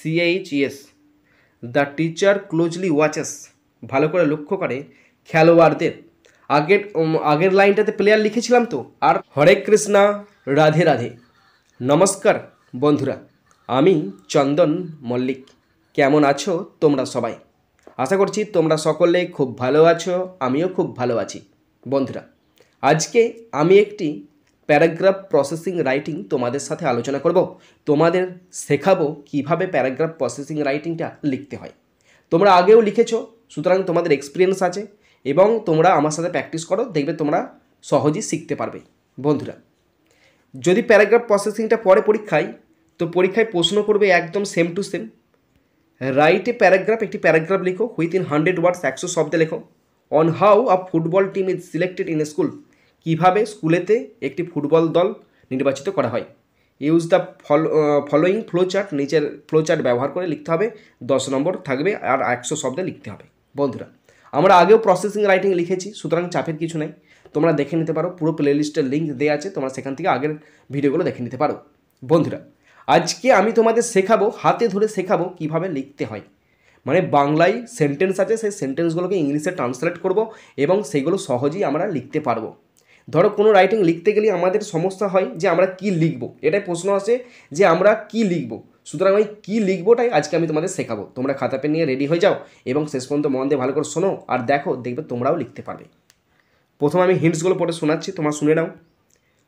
CHES, the teacher closely watches, ভালো করে লক্ষ্য করে খেলোয়াড়দের। আগের লাইনটাতে প্লেয়ার লিখেছিলাম তো। আর হরে কৃষ্ণা, রাধে রাধে, নমস্কার বন্ধুরা, আমি চন্দন মল্লিক। কেমন আছো তোমরা সবাই? আশা করছি তোমরা সকলে খুব ভালো আছো, আমিও খুব ভালো আছি। বন্ধুরা, আজকে আমি একটি প্যারাগ্রাফ প্রসেসিং রাইটিং তোমাদের সাথে আলোচনা করব। তোমাদের শেখাবো কিভাবে প্যারাগ্রাফ প্রসেসিং রাইটিংটা লিখতে হয়। তোমরা আগেও লিখেছো, সুতরাং তোমাদের এক্সপিরিয়েন্স আছে এবং তোমরা আমার সাথে প্র্যাকটিস করো, দেখবে তোমরা সহজেই শিখতে পারবে। বন্ধুরা, যদি প্যারাগ্রাফ প্রসেসিংটা পড়ে পরীক্ষায়, তো পরীক্ষায় প্রশ্ন করবে একদম same to same, write a paragraph, একটি প্যারাগ্রাফ লিখো উইথিন 100 ওয়ার্ডস, 100 শব্দে লেখো, on how a football team is selected in a school, কীভাবে স্কুলেতে একটি ফুটবল দল নির্বাচিত করা হয়। Use the following flow chart, নিচের ফ্লো চার্ট ব্যবহার করে লিখতে হবে, 10 নম্বর থাকবে আর 100 শব্দে লিখতে হবে। বন্ধুরা, আমরা আগেও প্রসেসিং রাইটিং লিখেছি, সুতরাং চাপের কিছু নেই, তোমরা দেখে নিতে পারো, পুরো প্লেলিস্টের লিঙ্ক দেওয়া আছে, তোমরা সেখান থেকে আগের ভিডিওগুলো দেখে নিতে পারো। বন্ধুরা, আজকে আমি তোমাদের শেখাবো, হাতে ধরে শেখাবো কিভাবে লিখতে হয়। মানে বাংলায় সেন্টেন্স আছে, সেই সেন্টেন্সগুলোকে ইংলিশে ট্রান্সলেট করব এবং সেগুলো সহজেই আমরা লিখতে পারবো। ধরো কোনো রাইটিং লিখতে গেলে আমাদের সমস্যা হয় যে আমরা কি লিখব, এটাই প্রশ্ন আসে যে আমরা কি লিখব। সুতরাং ওই কী লিখবোটাই আজকে আমি তোমাদের শেখাবো। তোমরা খাতা পেন নিয়ে রেডি হয়ে যাও এবং শেষ পর্যন্ত মন দিয়ে ভালো করে শোনো আর দেখো, দেখবে তোমরাও লিখতে পারবে। প্রথমে আমি হিন্টসগুলো পড়ে শোনাচ্ছি, তোমরা শুনে নাও।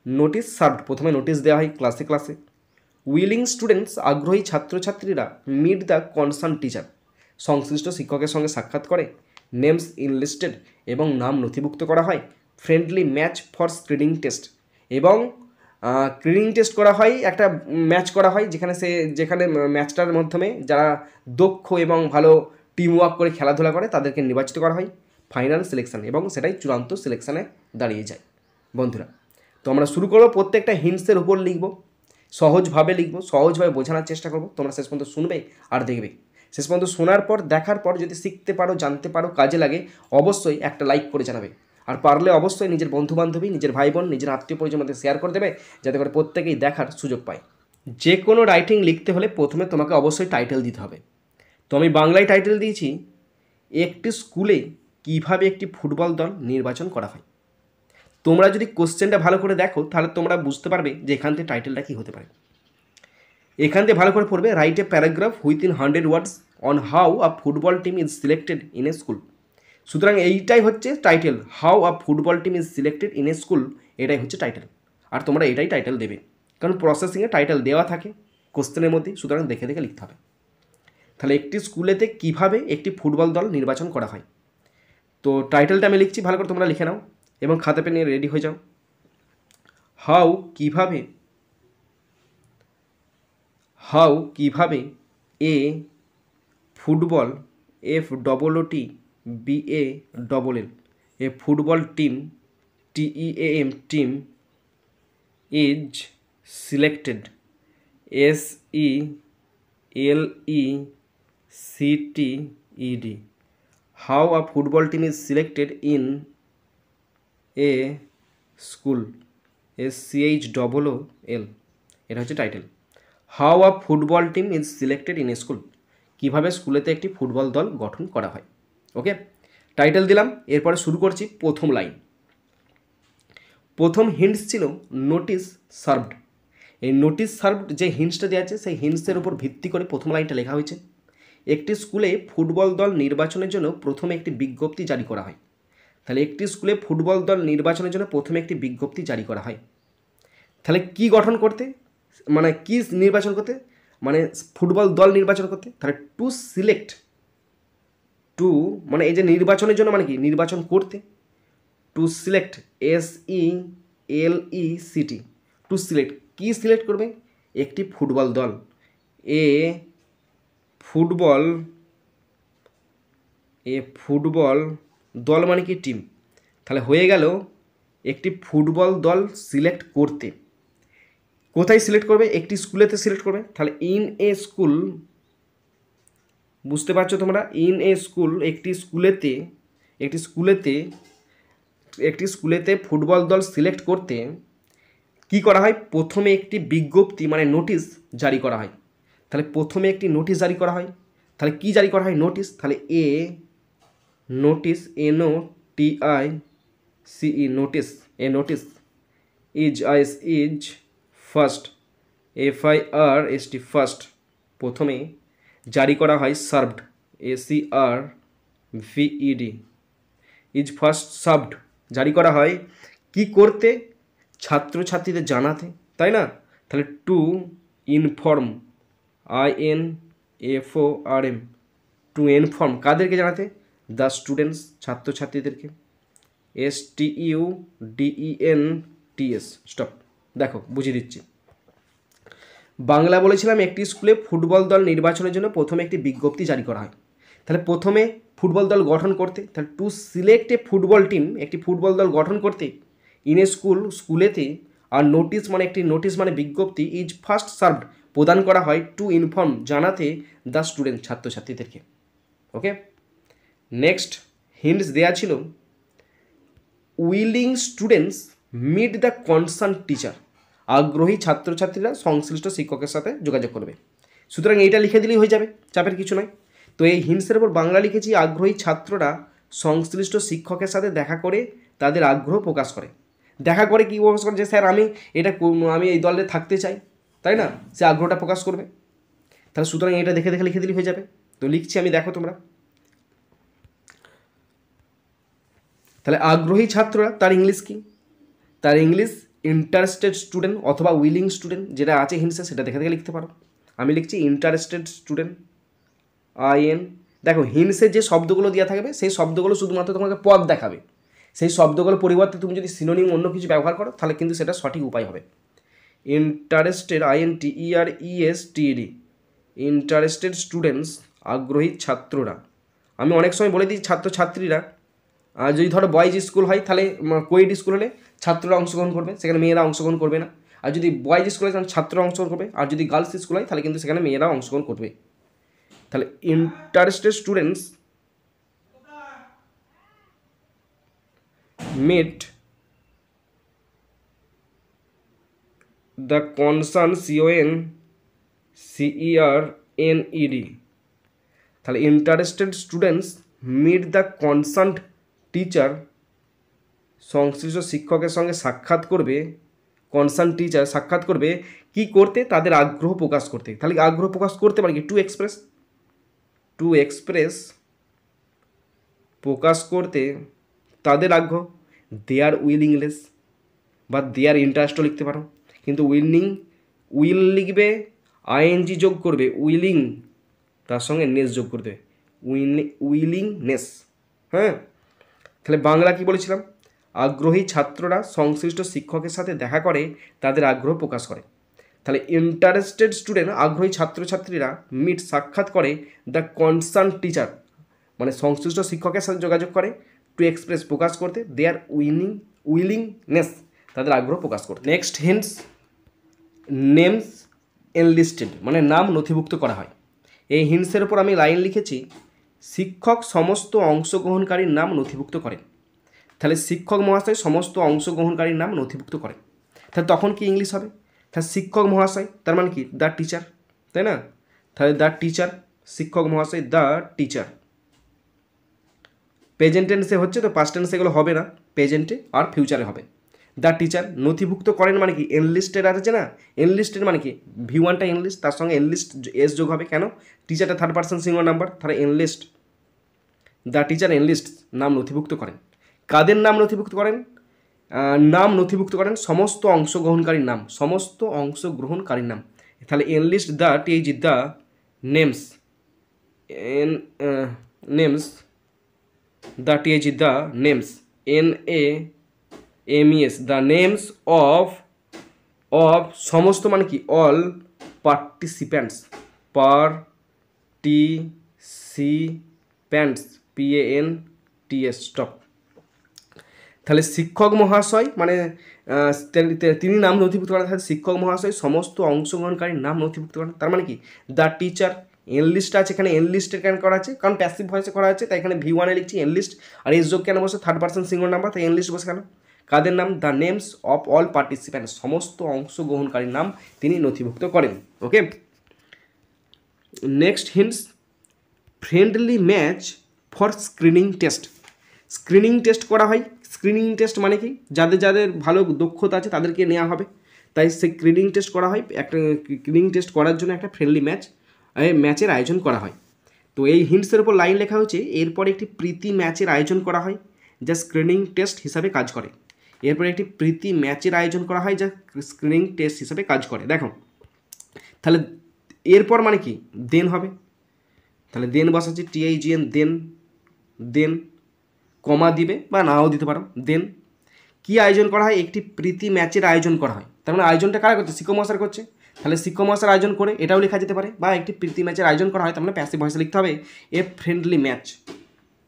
নোটিশ সার্ভড, প্রথমে নোটিশ দেওয়া হয় ক্লাসে ক্লাসে। উইলিং স্টুডেন্টস, আগ্রহী ছাত্রছাত্রীরা মিট দ্য কনসার্ন টিচার, সংশ্লিষ্ট শিক্ষকের সঙ্গে সাক্ষাৎ করে। নেমস ইনলিস্টেড, এবং নাম নথিভুক্ত করা হয়। Friendly match for screening test, এবং স্ক্রিনিং টেস্ট করা হয়, একটা ম্যাচ করা হয় যেখানে ম্যাচটার মাধ্যমে যারা দক্ষ এবং ভালো টিম ওয়ার্ক করে খেলাধুলা করে তাদেরকে নির্বাচিত করা হয়। ফাইনাল সিলেকশন, এবং সেটাই চূড়ান্ত সিলেকশানে দাঁড়িয়ে যায়। বন্ধুরা, তো আমরা শুরু করবো, প্রত্যেকটা হিন্টসের উপর লিখব, সহজভাবে লিখব, সহজভাবে বোঝানোর চেষ্টা করব। তোমরা শেষ পর্যন্ত শুনবে আর দেখবে। শেষ পর্যন্ত শোনার পর, দেখার পর যদি শিখতে পারো, জানতে পারো, কাজে লাগে, অবশ্যই একটা লাইক করে জানাবে। আর পারলে অবশ্যই নিজের বন্ধুবান্ধবী, নিজের ভাই বোন, নিজের আত্মীয় পরিজনের মধ্যে শেয়ার করে দেবে, যাতে করে প্রত্যেকেই দেখার সুযোগ পায়। যে কোনো রাইটিং লিখতে হলে প্রথমে তোমাকে অবশ্যই টাইটেল দিতে হবে। তো আমি বাংলায় টাইটেল দিয়েছি, একটি স্কুলে কিভাবে একটি ফুটবল দল নির্বাচন করা হয়। তোমরা যদি কোশ্চেনটা ভালো করে দেখো, তাহলে তোমরা বুঝতে পারবে যে এখান থেকে টাইটেলটা কী হতে পারে। এখান থেকে ভালো করে পড়বে, write a paragraph within 100 words on how a football team is selected in a school. সুতরাং এইটাই হচ্ছে title, how a football team is selected in a school, এটাই হচ্ছে টাইটেল। আর তোমরা এটাই টাইটেল দেবে, কারণ প্রসেসিংয়ে টাইটেল দেওয়া থাকে কোশ্চেনের মধ্যে, সুতরাং দেখে দেখে লিখতে হবে। তাহলে একটি স্কুলেতে কিভাবে একটি ফুটবল দল নির্বাচন করা হয়। তো টাইটেলটা আমি লিখছি, ভালো করে তোমরা লিখে নাও এবং খাতা পেন নিয়ে রেডি হয়ে যাও। হাউ কিভাবে a football, FOOTBALL, a football team, TEAM, team, is selected, SELECTED, how a football team is selected in a school, SCHOOL, এটা হচ্ছে title. How a football team is selected in a school, কীভাবে স্কুলেতে একটি football দল গঠন করা হয়। ওকে, title দিলাম, এরপরে শুরু করছি প্রথম লাইন। প্রথম হিন্টস ছিল নোটিশ সার্ভড। এই নোটিশ সার্ভড যে হিন্টসটা দেওয়া আছে, সেই হিন্টসের উপর ভিত্তি করে প্রথম লাইনটা লেখা হয়েছে। একটি স্কুলে ফুটবল দল নির্বাচনের জন্য প্রথমে একটি বিজ্ঞপ্তি জারি করা হয়। তাহলে একটি স্কুলে ফুটবল দল নির্বাচনের জন্য প্রথমে একটি বিজ্ঞপ্তি জারি করা হয়। তাহলে কি গঠন করতে, মানে কি নির্বাচন করতে, মানে ফুটবল দল নির্বাচন করতে। তাহলে টু সিলেক্ট, টু মানে এই যে নির্বাচনের জন্য, মানে কি নির্বাচন করতে। To select, SELECT, to select, কি সিলেক্ট করবে, একটি ফুটবল দল। ফুটবল দল মানে কি টিম। তাহলে হয়ে গেল একটি ফুটবল দল সিলেক্ট করতে। কোথায় সিলেক্ট করবে, একটি স্কুলেতে সিলেক্ট করবে। তাহলে ইন এ স্কুল, বুঝতে পারছো তোমরা, ইন এ স্কুল, একটি স্কুলেতে ফুটবল দল সিলেক্ট করতে কি করা হয়, প্রথমে একটি বিজ্ঞপ্তি মানে নোটিশ জারি করা হয়। তাহলে প্রথমে একটি নোটিশ জারি করা হয়। তাহলে কি জারি করা হয়? নোটিশ। তাহলে a notice, NOTICE, notice, a notice, is first, FIRST, first, প্রথমে জারি করা হয়। Served, SERVED, is first served, জারি করা হয় কি করতে? ছাত্রছাত্রীদের জানাতে, তাই না? তাহলে to inform, INFORM, to inform, কাদেরকে জানাতে? দ্য স্টুডেন্টস, ছাত্রছাত্রীদেরকে। STUDENTS, stop. দেখো বুঝিয়ে দিচ্ছি। বাংলা বলেছিলাম একটি স্কুলে ফুটবল দল নির্বাচনের জন্য প্রথমে একটি বিজ্ঞপ্তি জারি করা হয়। তাহলে প্রথমে ফুটবল দল গঠন করতে, তাহলে to select a football team, একটি ফুটবল দল গঠন করতে, ইন এ স্কুলেতে, আর নোটিশ মানে একটি নোটিশ মানে বিজ্ঞপ্তি, ইজ ফার্স্ট সার্ভড, প্রদান করা হয়, টু ইনফর্ম, জানাতে, দ্য স্টুডেন্ট, ছাত্রছাত্রীদেরকে। ওকে, নেক্সট হিন্টস দেওয়া ছিল willing students meet the concern teacher, আগ্রহী ছাত্রছাত্রীরা সংশ্লিষ্ট শিক্ষকের সাথে যোগাযোগ করবে। সুতরাং এইটা লিখে দিলেই হয়ে যাবে, চাপের কিছু নয়। তো এই হিন্টসের উপর বাংলা লিখেছি, আগ্রহী ছাত্ররা সংশ্লিষ্ট শিক্ষকের সাথে দেখা করে তাদের আগ্রহ প্রকাশ করে। দেখা করে কী প্রকাশ করে? যে স্যার আমি এই দলে থাকতে চাই, তাই না? সে আগ্রহটা প্রকাশ করবে। তাহলে সুতরাং এটা দেখে দেখে লিখে দিলেই হয়ে যাবে। তো লিখছি আমি, দেখো তোমরা। তাহলে আগ্রহী ছাত্ররা, তার ইংলিশ কি? তার ইংলিশ ইন্টারেস্টেড স্টুডেন্ট অথবা উইলিং স্টুডেন্ট, যেটা আছে হিন্টসে সেটা দেখে দেখে লিখতে পারো। আমি লিখছি ইন্টারেস্টেড স্টুডেন্ট, IN। দেখো হিন্টসে যে শব্দগুলো দেওয়া থাকবে সেই শব্দগুলো শুধুমাত্র তোমাকে পদ দেখাবে, সেই শব্দগুলোর পরিবর্তে তুমি যদি সিনোনিম অন্য কিছু ব্যবহার করো তাহলে কিন্তু সেটা সঠিক উপায় হবে। ইন্টারেস্টেড, INTERESTED, ইন্টারেস্টেড স্টুডেন্টস, আগ্রহী ছাত্ররা। আমি অনেক সময় বলে দিই ছাত্রছাত্রীরা, যদি ধরো বয়েজ স্কুল হয় তাহলে কোয়েড স্কুল হলে ছাত্ররা অংশগ্রহণ করবে, সেখানে মেয়েরা অংশগ্রহণ করবে না। আর যদি বয়েজ স্কুল হয় তাহলে ছাত্ররা অংশগ্রহণ করবে, আর যদি গার্লস স্কুল হয় তাহলে কিন্তু সেখানে মেয়েরা অংশগ্রহণ করবে। তাহলে interested students meet the concern, CONCERNED, তাহলে interested students meet the concern teacher, সংশ্লিষ্ট শিক্ষকের সঙ্গে সাক্ষাৎ করবে, কনসার্ন টিচার সাক্ষাৎ করবে কি করতে? তাদের আগ্রহ প্রকাশ করতে। তাহলে আগ্রহ প্রকাশ করতে পারে কি? টু এক্সপ্রেস, প্রকাশ করতে তাদের আগ্রহ, দেয়ার উইলিংনেস বা দেয়ার ইন্টারেস্টও লিখতে পারো। কিন্তু উইল লিখবে, ING যোগ করবে, উইলিং তার সঙ্গে নেস যোগ করতে, উইলিংনেস। হ্যাঁ, তাহলে বাংলা কি বলেছিলাম? আগ্রহী ছাত্ররা সংশ্লিষ্ট শিক্ষকের সাথে দেখা করে তাদের আগ্রহ প্রকাশ করে। তাহলে ইন্টারেস্টেড স্টুডেন্ট, আগ্রহী ছাত্রছাত্রীরা মিট, সাক্ষাৎ করে, দ্য কনসার্ন টিচার মানে সংশ্লিষ্ট শিক্ষকের সাথে যোগাযোগ করে, টু এক্সপ্রেস, প্রকাশ করতে, দেয়ার উইলিংনেস, তাদের আগ্রহ প্রকাশ করতে। নেক্সট হিন্টস, নেমস এনলিস্টেড মানে নাম নথিভুক্ত করা হয়। এই হিন্টসের উপর আমি লাইন লিখেছি, শিক্ষক সমস্ত অংশগ্রহণকারীর নাম নথিভুক্ত করেন। তাহলে শিক্ষক মহাশয় সমস্ত অংশগ্রহণকারীর নাম নথিভুক্ত করেন। তাহলে তখন কি ইংলিশ হবে? তাহলে শিক্ষক মহাশয় তার মানে কি? দ্য টিচার, তাই না? তাহলে দ্য টিচার, শিক্ষক মহাশয়, দ্য টিচার। প্রেজেন্ট টেন্সে হচ্ছে তো, পাস্ট টেন্সে এগুলো হবে না, প্রেজেন্টে আর ফিউচারে হবে। দ্য টিচার নথিভুক্ত করেন মানে কি? এনলিস্টেড আছে না, এনলিস্টেড মানে কি? V1টা এনলিস্ট, তার সঙ্গে এনলিস্ট এস যোগ হবে। কেন? টিচারটা থার্ড পার্সন সিঙ্গুলার নাম্বার, তাহলে এনলিস্ট। দ্য টিচার এনলিস্ট, নাম নথিভুক্ত করেন। কাদের নাম নথিভুক্ত করেন? নাম নথিভুক্ত করেন সমস্ত অংশগ্রহণকারীর নাম, সমস্ত অংশগ্রহণকারীর নাম। তাহলে enlist the TH, the names, names, the TH, the names, NAMES, the names of সমস্ত মানে কি? All participants, PANTS, stop. তাহলে শিক্ষক মহাশয় মানে তিনি নাম নথিভুক্ত করেন, তাহলে শিক্ষক মহাশয় সমস্ত অংশগ্রহণকারীর নাম নথিভুক্ত করেন। তার মানে কি? দ্য টিচার, এনলিস্ট আছে এখানে, এনলিস্টেড কেন করা আছে? কারণ প্যাসিভ ভয়েসে করা আছে, তাই এখানে V1 লিখছি এনলিস্ট, আর এস যোগ কেন বসে? থার্ড পার্সন সিঙ্গুলার নাম্বার, তাই এনলিস্ট বসে কেন? কাদের নাম? The names of all participants, সমস্ত অংশগ্রহণকারীর নাম তিনি নথিভুক্ত করেন। Okay, next hints, friendly match for screening test. Screening test করা হয়। স্ক্রিনিং টেস্ট মানে কি, যাদের যাদের ভালো দক্ষতা আছে তাদেরকে নেওয়া হবে, তাই সেই স্ক্রিনিং টেস্ট করা হয়। একটা স্ক্রিনিং টেস্ট করার জন্য একটা ফ্রেন্ডলি ম্যাচের আয়োজন করা হয়। তো এই হিন্টসের উপর লাইন লেখা হচ্ছে, এরপর একটি প্রীতি ম্যাচের আয়োজন করা হয় যা স্ক্রিনিং টেস্ট হিসাবে কাজ করে। এরপর একটি প্রীতি ম্যাচের আয়োজন করা হয় যা স্ক্রিনিং টেস্ট হিসাবে কাজ করে। দেখো তাহলে এরপর মানে কি, দেন হবে, তাহলে দেন বসাচ্ছি TIGN, দেন, দেন কমা দিবে বা নাও দিতে পারো। দেন কি আয়োজন করা হয়, একটি প্রীতি ম্যাচের আয়োজন করা হয়। তার মানে আয়োজনটা কারা করছে, শিক্ষক মহাশয় করছে, তাহলে শিক্ষক মহাশয়ের আয়োজন করে এটাও লেখা যেতে পারে। বা একটি প্রীতি ম্যাচের আয়োজন করা হয়, তার মানে প্যাসিভ ভয়েসে লিখতে হবে এ ফ্রেন্ডলি ম্যাচ,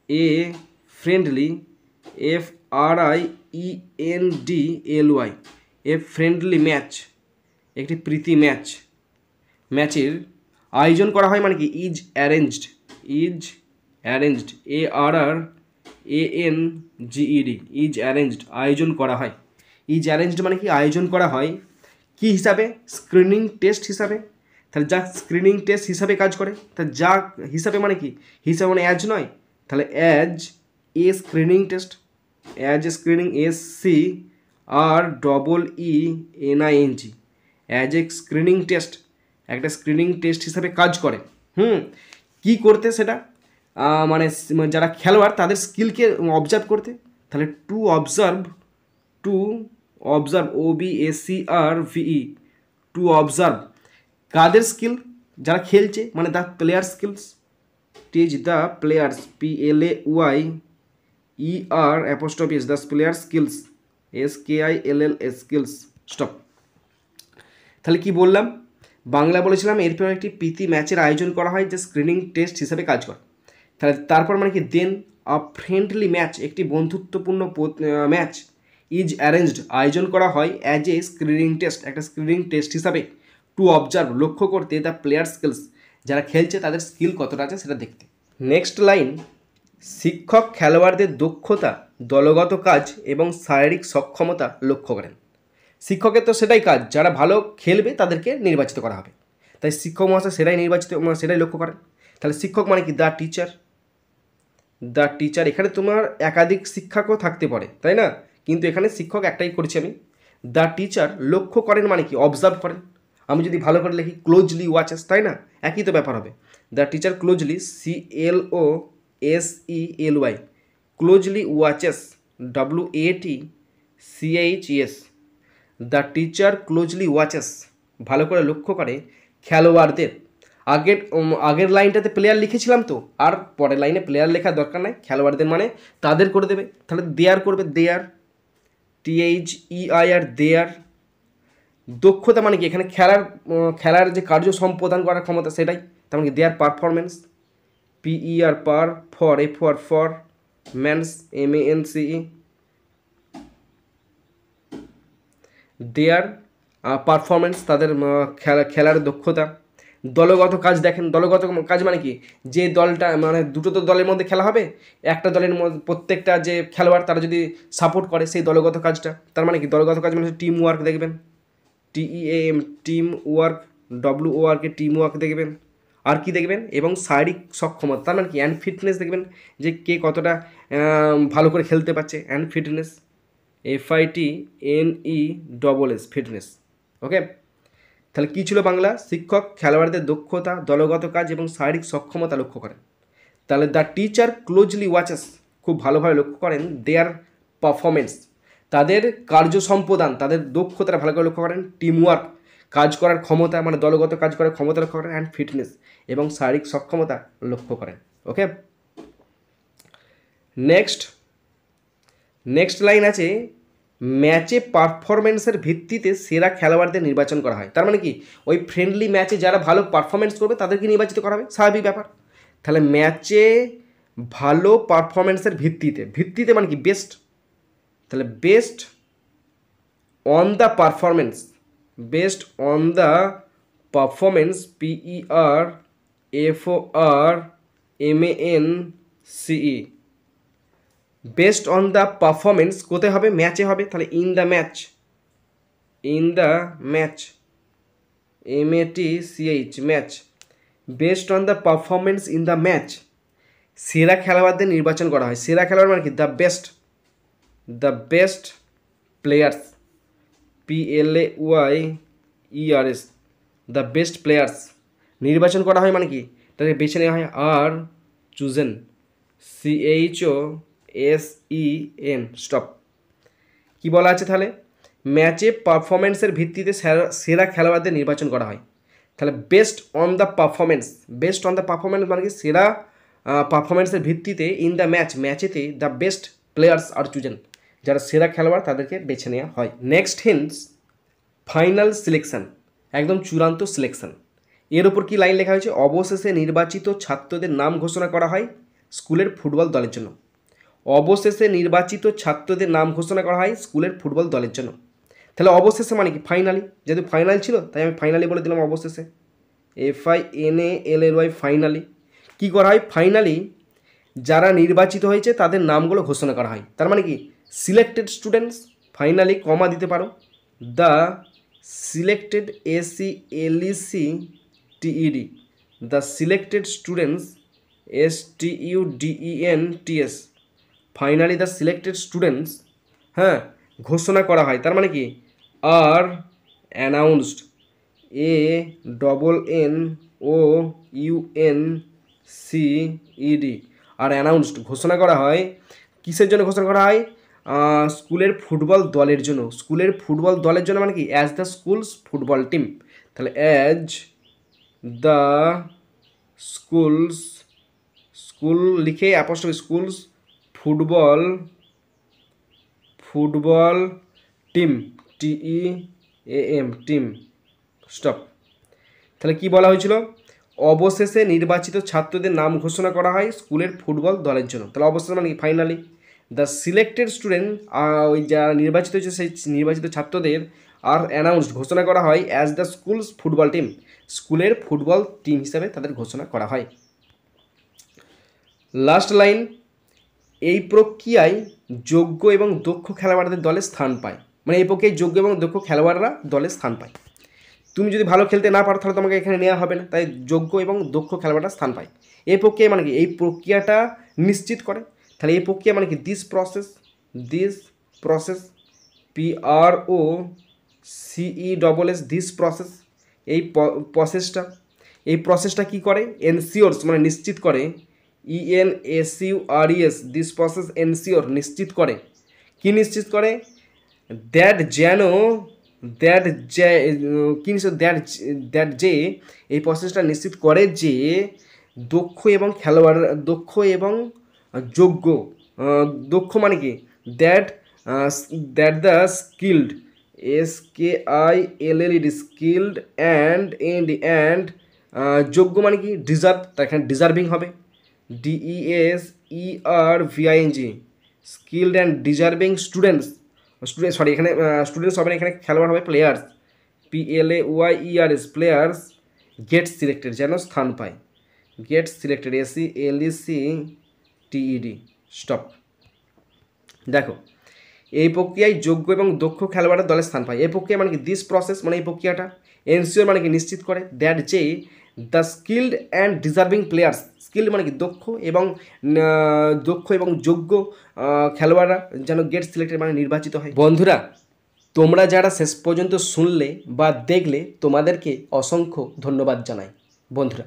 এ ফ্রেন্ডলি, FRIENDLY, এ ফ্রেন্ডলি ম্যাচ, একটি প্রীতি ম্যাচের আয়োজন করা হয় মানে কি, is arranged, ARRANGED, is arranged, আয়োজন করা হয়। ইজ অ্যারেঞ্জড মানে কি, আয়োজন করা হয় কি হিসাবে, স্ক্রিনিং টেস্ট হিসাবে। তাহলে যা স্ক্রিনিং টেস্ট হিসাবে কাজ করে, তাহলে যা হিসাবে মানে কি, হিসাবে মানে অ্যাজ নয়, তাহলে as a screening test, as a screening, SCREENING, as a screening test, একটা স্ক্রিনিং টেস্ট হিসাবে কাজ করে। কি করতে সেটা, মানে যারা খেলোয়াড় তাদের স্কিলকে অবজার্ভ করতে। তাহলে to observe, OBSERVE, to observe কাদের স্কিল, যারা খেলছে, মানে the player skills, teach the players, PLAYER the player skills, SKILLS skills. Stop. তাহলে কি বললাম, বাংলা বলেছিলাম এরপর একটি প্রীতি ম্যাচের আয়োজন করা হয় যে স্ক্রিনিং টেস্ট হিসাবে কাজ করে। তাহলে তারপর মানে কি, দেন আ ফ্রেন্ডলি ম্যাচ, একটি বন্ধুত্বপূর্ণ ম্যাচ, ইজ অ্যারেঞ্জড, আয়োজন করা হয় অ্যাজ এ স্ক্রিনিং টেস্ট, একটা স্ক্রিনিং টেস্ট হিসাবে, টু অবজার্ভ, লক্ষ্য করতে, দ্য প্লেয়ার স্কিলস, যারা খেলছে তাদের স্কিল কতটা আছে সেটা দেখতে। নেক্সট লাইন, শিক্ষক খেলোয়াড়দের দক্ষতা, দলগত কাজ এবং শারীরিক সক্ষমতা লক্ষ্য করেন। শিক্ষকের তো সেটাই কাজ, যারা ভালো খেলবে তাদেরকে নির্বাচিত করা হবে, তাই শিক্ষক মহাশয় সেটাই লক্ষ্য করেন। তাহলে শিক্ষক মানে কি, দ্য টিচার, এখানে তোমার একাধিক শিক্ষকও থাকতে পারে, তাই না, কিন্তু এখানে শিক্ষক একটাই করেছি আমি। দ্য টিচার লক্ষ্য করেন মানে কি, অবজার্ভ করেন। আমি যদি ভালো করে লিখি ক্লোজলি ওয়াচেস, তাই না, একই তো ব্যাপার হবে। The teacher closely, CLOSELY, closely watches, WATCHES, the teacher closely watches, ভালো করে লক্ষ্য করে খেলোয়াড়দের। আগের লাইনটাতে প্লেয়ার লিখেছিলাম তো, আর পরের লাইনে প্লেয়ার লেখার দরকার নাই, খেলোয়াড়দের মানে তাদের করে দেবে। তাহলে দেয়ার করবে, দেয়ার, THEIR, দেয়ার। দক্ষতা মানে কি, এখানে খেলার যে কার্য সম্পাদন করার ক্ষমতা সেটাই, তার মানে কি দেয়ার performance, PER, for man's, MANCE, there performance, তাদের খেলার দক্ষতা। দলগত কাজ, দেখেন দলগত কাজ মানে কি, যে দলটা মানে দুটো তো দলের মধ্যে খেলা হবে, একটা দলের মধ্যে প্রত্যেকটা যে খেলোয়াড় তারা যদি সাপোর্ট করে সেই দলগত কাজটা, তার মানে কি দলগত কাজ মানে টিম ওয়ার্ক দেখবেন, TEAM, team work, WORK, team work দেখবেন। আর কি দেখবেন, এবং শারীরিক সক্ষমতা, তার মানে কি অ্যান্ড ফিটনেস দেখবেন, যে কে কতটা ভালো করে খেলতে পারছে, অ্যান্ড ফিটনেস, FITNESS, ফিটনেস। ওকে, তাহলে কী ছিল বাংলা, শিক্ষক খেলোয়াড়দের দক্ষতা, দলগত কাজ এবং শারীরিক সক্ষমতা লক্ষ্য করেন। তাহলে দ্য টিচার ক্লোজলি ওয়াচেস, খুব ভালোভাবে লক্ষ্য করেন, দেয়ার পারফরমেন্স, তাদের কার্য সম্পাদন, তাদের দক্ষতাটা ভালো করে লক্ষ্য করেন, টিমওয়ার্ক, কাজ করার ক্ষমতা মানে দলগত কাজ করার ক্ষমতা লক্ষ্য করেন, অ্যান্ড ফিটনেস, এবং শারীরিক সক্ষমতা লক্ষ্য করেন। ওকে, নেক্সট লাইন আছে, ম্যাচে পারফরমেন্সের ভিত্তিতে সেরা খেলোয়াড়দের নির্বাচন করা হয়। তার মানে কি, ওই ফ্রেন্ডলি ম্যাচে যারা ভালো পারফরমেন্স করবে তাদেরকে নির্বাচিত করা হবে, স্বাভাবিক ব্যাপার। তাহলে ম্যাচে ভালো পারফরমেন্সের ভিত্তিতে মানে কি, বেস্ট, তাহলে best on the performance, PERFORMANCE, best on the performance কোথায় হবে, ম্যাচে হবে, তাহলে in the match, MATCH, match, based on the performance in the match, সেরা খেলোয়াড়দের নির্বাচন করা হয়। সেরা খেলোয়াড় মানে কি? The best players, PLAYERS, the best players নির্বাচন করা হয় মানে কি? তাদের বেছে নেওয়া হয়। আর চুজেন, CHOSEN, স্টপ। কি বলা আছে তাহলে? ম্যাচে পারফরমেন্সের ভিত্তিতে সেরা খেলোয়াড়দের নির্বাচন করা হয়। তাহলে বেস্ট অন দ্য পারফরমেন্স মানে কি? সেরা পারফরমেন্সের ভিত্তিতে ইন দ্য ম্যাচেতে the best players are chosen, যারা সেরা খেলোয়াড় তাদেরকে বেছে নেওয়া হয়। নেক্সট হিন্টস, ফাইনাল সিলেকশন, একদম চূড়ান্ত সিলেকশন। এর ওপর কি লাইন লেখা হয়েছে? অবশেষে নির্বাচিত ছাত্রদের নাম ঘোষণা করা হয় স্কুলের ফুটবল দলের জন্য। অবশেষে নির্বাচিত ছাত্রদের নাম ঘোষণা করা হয় স্কুলের ফুটবল দলের জন্য। তাহলে অবশেষে মানে কি? ফাইনালি, যেহেতু ফাইনাল ছিল তাই আমি ফাইনালি বলে দিলাম অবশেষে, FINALLY, ফাইনালি। কী করা হয়? ফাইনালি যারা নির্বাচিত হয়েছে তাদের নামগুলো ঘোষণা করা হয়। তার মানে কি? সিলেক্টেড স্টুডেন্টস, ফাইনালি কমা দিতে পারো, the selected, SELECTED, the selected students, STUDENTS, finally the selected students, হ্যাঁ, ঘোষণা করা হয়। তার মানে কি? আর অ্যানাউন্সড, ANNOUNCED, আর অ্যানাউন্সড ঘোষণা করা হয়। কিসের জন্য ঘোষণা করা হয়? স্কুলের ফুটবল দলের জন্য। স্কুলের ফুটবল দলের জন্য মানে কি? As the schools football team. তাহলে অ্যাজ দ্য স্কুল লিখে apostrophe schools football team, TEAM, team, stop. তাহলে কি বলা হয়েছিল? অবশেষে নির্বাচিত ছাত্রদের নাম ঘোষণা করা হয় স্কুলের ফুটবল দলের জন্য। তাহলে অবশেষে মানে কি? ফাইনালি। দ্য সিলেক্টেড স্টুডেন্ট, ওই যারা নির্বাচিত হয়েছে সেই নির্বাচিত ছাত্রদের আর অ্যানাউন্সড ঘোষণা করা হয় as the schools football team, স্কুলের ফুটবল টিম হিসাবে তাদের ঘোষণা করা হয়। লাস্ট লাইন, এই প্রক্রিয়ায় যোগ্য এবং দক্ষ খেলোয়াড়দের দলে স্থান পায়। মানে এই প্রক্রিয়ায় যোগ্য এবং দক্ষ খেলোয়াড়রা দলে স্থান পায়। তুমি যদি ভালো খেলতে না পারো তাহলে তোমাকে এখানে নেওয়া হবে না, তাই যোগ্য এবং দক্ষ খেলোয়াড়রা স্থান পায়। এই প্রক্রিয়া মানে কি? এই প্রক্রিয়াটা নিশ্চিত করে। তাহলে এই প্রক্রিয়া মানে কি? This process, PROCESS, this process, এই প্রসেসটা কী করে? এনসিওরস মানে নিশ্চিত করে, ENSURES, দিস প্রসেস এনসিওর নিশ্চিত করে। কি নিশ্চিত করে? দ্যাট যে এই প্রসেসটা নিশ্চিত করে যে দক্ষ এবং যোগ্য, দক্ষ মানে কি? That the skilled, SKILLED, skilled and যোগ্য মানে কি? ডিজার্ভ, তার এখানে ডিজার্ভিং হবে, DESERVING, skilled and deserving students, এখানে স্টুডেন্টস হবে না, এখানে খেলোয়াড় হবে players, PLAYERS, players gate selected, যেন স্থান পায়, গেট সিলেক্টেড, SELECTED, স্টপ। দেখো, এই প্রক্রিয়ায় যোগ্য এবং দক্ষ খেলোয়াড়ের দলে স্থান পায়। এই প্রক্রিয়া মানে কি? দিস প্রসেস মানে এই প্রক্রিয়াটা, এনসিওর মানে কি? নিশ্চিত করে, দ্যাট যে the skilled and deserving players, skilled মানে কি? দক্ষ এবং যোগ্য খেলোয়াড়রা যেন গেট সিলেক্টেড মানে নির্বাচিত হয়। বন্ধুরা, তোমরা যারা শেষ পর্যন্ত শুনলে বা দেখলে তোমাদেরকে অসংখ্য ধন্যবাদ জানাই। বন্ধুরা,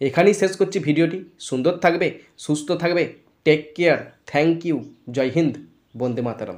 এখানেই শেষ করছি ভিডিওটি। সুন্দর থাকবে, সুস্থ থাকবে, take care, thank you, Jai Hind, Vande Mataram.